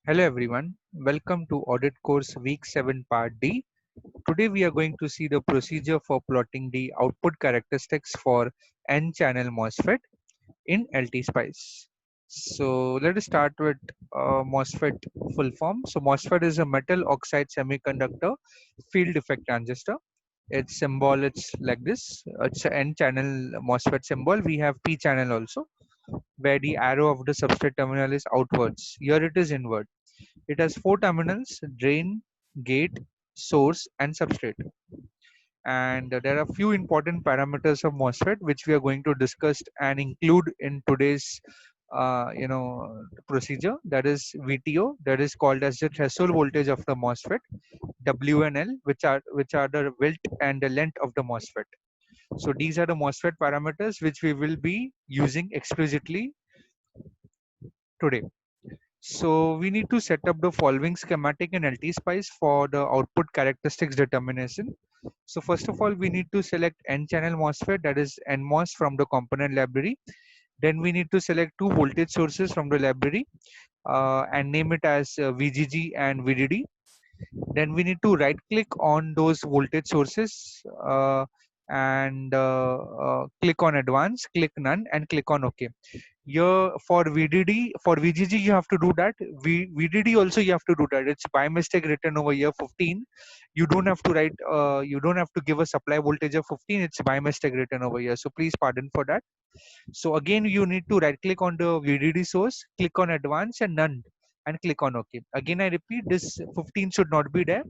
Hello everyone, welcome to Audit Course Week 7 Part D. Today we are going to see the procedure for plotting the output characteristics for N-channel MOSFET in LT-SPICE. So let us start with MOSFET full form. So MOSFET is a metal oxide semiconductor field effect transistor. Its symbol it's like this. It's an N-channel MOSFET symbol. We have P-channel also, where the arrow of the substrate terminal is outwards. Here it is inward. It has four terminals: drain, gate, source, and substrate. And there are few important parameters of MOSFET which we are going to discuss and include in today's procedure. That is VTO, that is called as the threshold voltage of the MOSFET, WNL, which are the width and the length of the MOSFET. So these are the MOSFET parameters which we will be using explicitly today. So we need to set up the following schematic in LT-SPICE for the output characteristics determination. So first of all, we need to select N-channel MOSFET, that is NMOS from the component library. Then we need to select two voltage sources from the library and name it as VGG and VDD. Then we need to right click on those voltage sources and click on advanced, click none, and click on OK. Here for VDD, for VGG you have to do that. VDD also you have to do that. It's by mistake written over here 15. You don't have to write. You don't have to give a supply voltage of 15. It's by mistake written over here. So please pardon for that. So again, you need to right click on the VDD source, click on advanced and none, and click on OK. Again, I repeat, this 15 should not be there.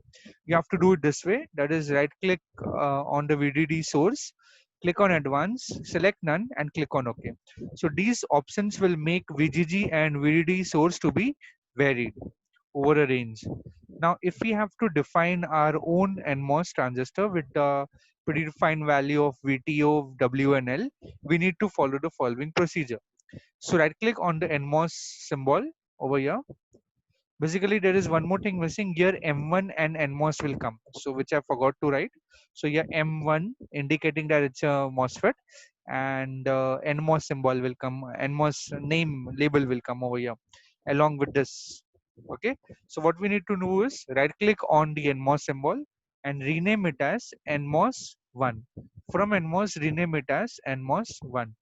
You have to do it this way. That is, right click on the VDD source, click on advanced, select none, and click on OK. So these options will make VGG and VDD source to be varied over a range. Now, if we have to define our own NMOS transistor with the predefined value of VTO, W, and L, we need to follow the following procedure. So right click on the NMOS symbol over here. Basically, there is one more thing missing here. M1 and NMOS will come. So which I forgot to write. So here M1 indicating that it's a MOSFET, and NMOS symbol will come. NMOS name label will come over here along with this. Okay. So what we need to do is right click on the NMOS symbol and rename it as NMOS 1. From NMOS, rename it as NMOS 1.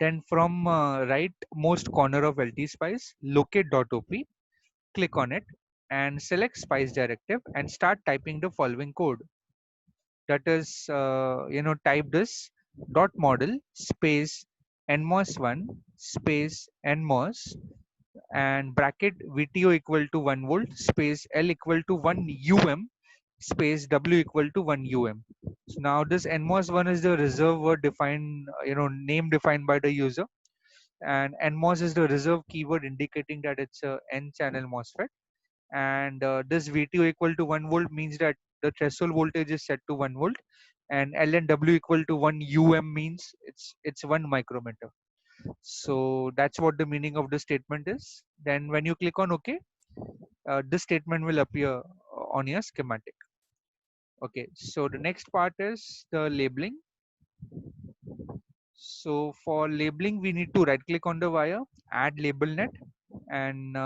Then from right most corner of LT-SPICE, locate.op, click on it and select SPICE directive and start typing the following code. That is, type this dot model space NMOS1 space NMOS and bracket VTO equal to 1 volt space L equal to 1 UM space W equal to 1 UM. So now this NMOS1 is the reserve word defined, name defined by the user, and NMOS is the reserve keyword indicating that it's a N channel MOSFET, and this VTO equal to 1 volt means that the threshold voltage is set to 1 volt, and L and W equal to 1 UM means it's 1 micrometer. So that's what the meaning of the statement is. Then when you click on OK, this statement will appear on your schematic. Okay, so the next part is the labeling. So for labeling, we need to right click on the wire, add label net, and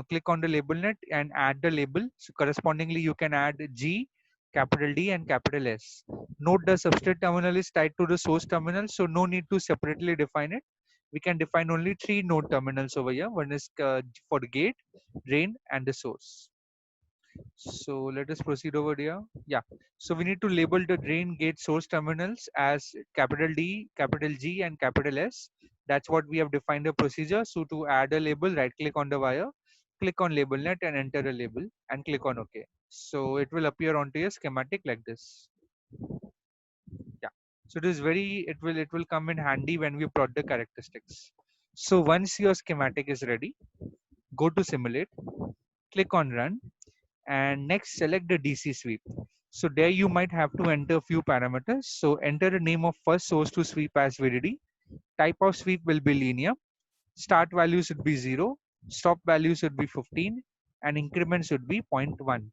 click on the label net and add the label. So correspondingly, you can add G, capital D, and capital S. Note the substrate terminal is tied to the source terminal, so no need to separately define it. We can define only three node terminals over here. One is for the gate, drain, and the source. So let us proceed over here. Yeah. So we need to label the drain, gate, source terminals as capital D, capital G, and capital S. That's what we have defined the procedure. So to add a label, right click on the wire, click on label net and enter a label and click on OK. So it will appear onto your schematic like this. Yeah. So it is it will come in handy when we plot the characteristics. So once your schematic is ready, go to simulate, click on run, and next select the DC sweep. So there you might have to enter a few parameters. So enter the name of first source to sweep as VDD. Type of sweep will be linear. Start value should be 0. Stop value should be 15. And increment should be 0.1.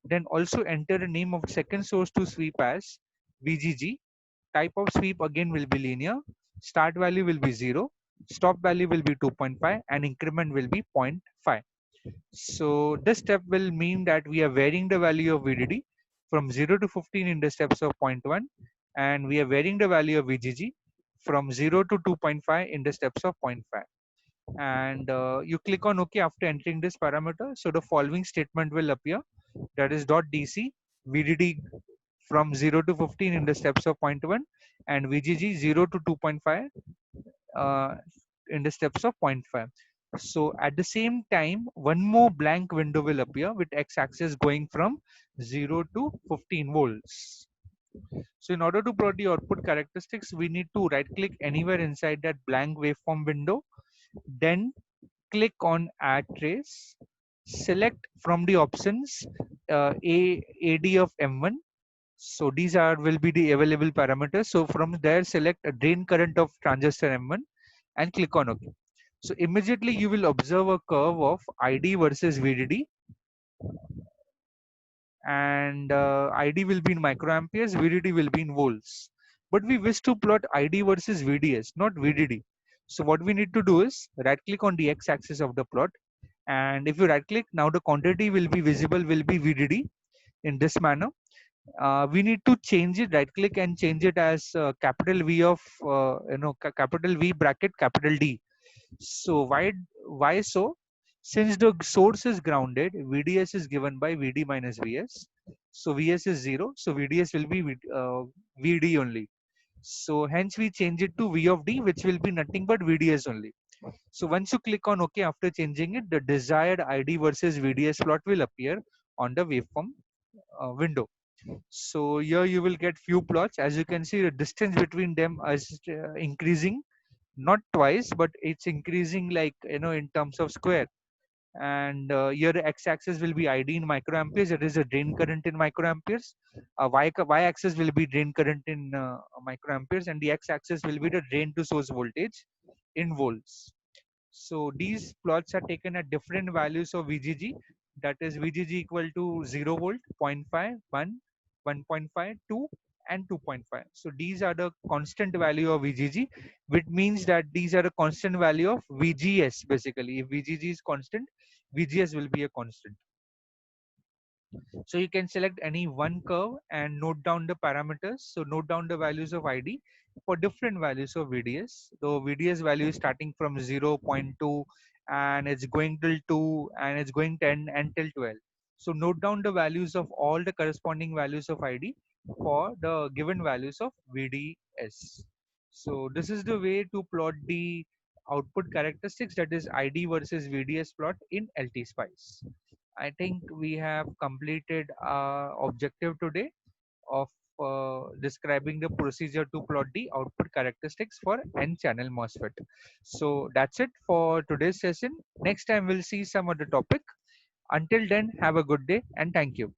Then also enter the name of second source to sweep as VGG. Type of sweep again will be linear. Start value will be 0. Stop value will be 2.5 and increment will be 0.5. So this step will mean that we are varying the value of VDD from 0 to 15 in the steps of 0.1, and we are varying the value of VGG from 0 to 2.5 in the steps of 0.5. And you click on OK after entering this parameter. So the following statement will appear, that is .dc VDD from 0 to 15 in the steps of 0.1 and VGG 0 to 2.5 in the steps of 0.5. So at the same time, one more blank window will appear with x-axis going from 0 to 15 volts. So in order to plot the output characteristics, we need to right click anywhere inside that blank waveform window, then click on add trace, select from the options AD of M1. So these are will be the available parameters. So from there, select a drain current of transistor M1 and click on OK. So immediately you will observe a curve of ID versus VDD, and ID will be in microamperes, VDD will be in volts. But we wish to plot ID versus VDS, not VDD. So what we need to do is right click on the x-axis of the plot, and if you right click, now the quantity will be visible, will be VDD in this manner. We need to change it, right click and change it as capital V of capital V bracket capital D. So why so? Since the source is grounded, VDS is given by VD minus VS. So VS is 0, so VDS will be VD only. So hence we change it to V of D, which will be nothing but VDS only. So once you click on OK after changing it, the desired ID versus VDS plot will appear on the waveform window. So here you will get few plots. As you can see, the distance between them is increasing, not twice, but it's increasing like in terms of square. And here the x-axis will be ID in microamperes. It is a drain current in microamperes. Y-axis will be drain current in microamperes, and the x-axis will be the drain to source voltage in volts. So these plots are taken at different values of VGG. That is VGG equal to 0 volt, 0.5, 1, 1.5, 2, and 2.5. So these are the constant value of VGG, which means that these are the constant value of VGS basically. If VGG is constant, VGS will be a constant. So you can select any one curve and note down the parameters. So note down the values of ID for different values of VDS. So VDS value is starting from 0, 0.2 and it's going till 2 and it's going 10 and till 12. So note down the values of all the corresponding values of ID for the given values of VDS. So this is the way to plot the output characteristics, that is ID versus VDS plot in LT-SPICE. I think we have completed our objective today of describing the procedure to plot the output characteristics for N-channel MOSFET. So that's it for today's session. Next time we'll see some other topic. Until then, have a good day and thank you.